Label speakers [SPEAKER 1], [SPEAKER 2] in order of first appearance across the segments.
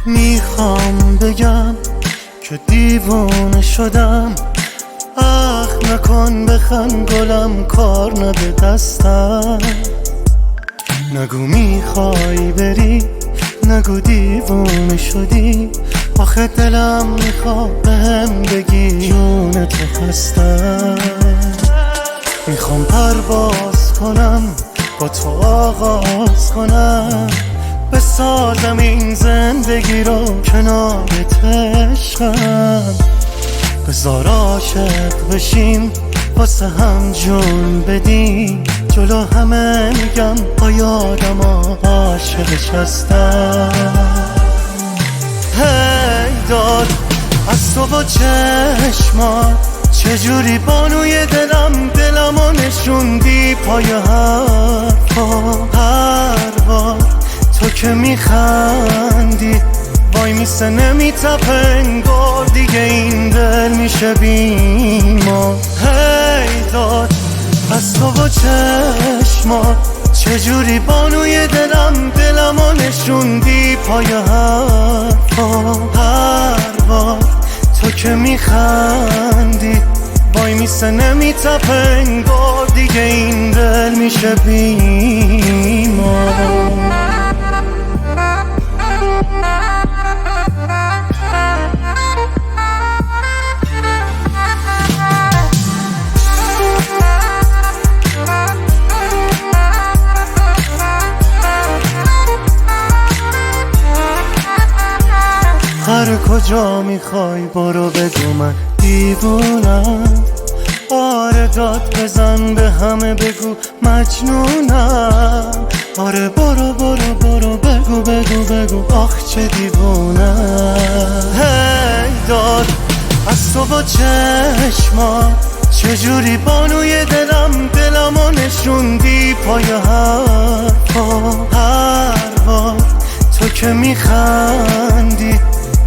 [SPEAKER 1] میخوام بگم که دیوونه شدم، اخ نکن بخند گلم کار نه به دستم. نگو میخوای بری، نگو دیوونه شدی، آخه دلم میخواد بهم بگی جون تو هستم. میخوام پرواز کنم با تو آغاز کنم، بسازم این زندگی رو کنارت عشقم. بذار عاشق بشیم واسه هم جون بدیم، جلو همه میگم با یادم عاشقش هستم. هی داد از تو با چشمات چجوری بانوی دلمو نشوندی پای حرفا. هر بار تو که میخندی وای میسه نمیتپه انگار دیگه این دل میشه بیمار. هی داد از تو با چشمات چجوری بانوی دلمو نشوندی پای حرفا. هر بار تو که میخندی وای میسه نمیتپه انگار دیگه این دل میشه بیمار. هر کجا میخوای برو بگو من دیوونم. آره داد بزن به همه بگو مجنونم. آره برو برو برو بگو بگو بگو آخ چه دیوونم. هی داد از تو با چشمات چجوری بانوی دلمو نشوندی پای حرفا. هر بار تو که میخندی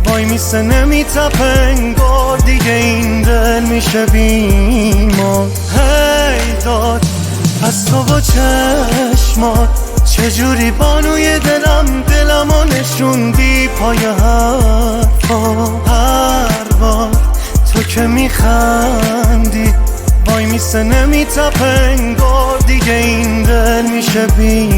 [SPEAKER 1] وای میسه نمیتپه انگار دیگه این دل میشه بیمار. هی داد از تو با چشمات چجوری بانوی دلمو نشوندی پای حرفا. هر بار تو که میخندی وای میسه نمیتپه انگار دیگه این دل میشه بیمار.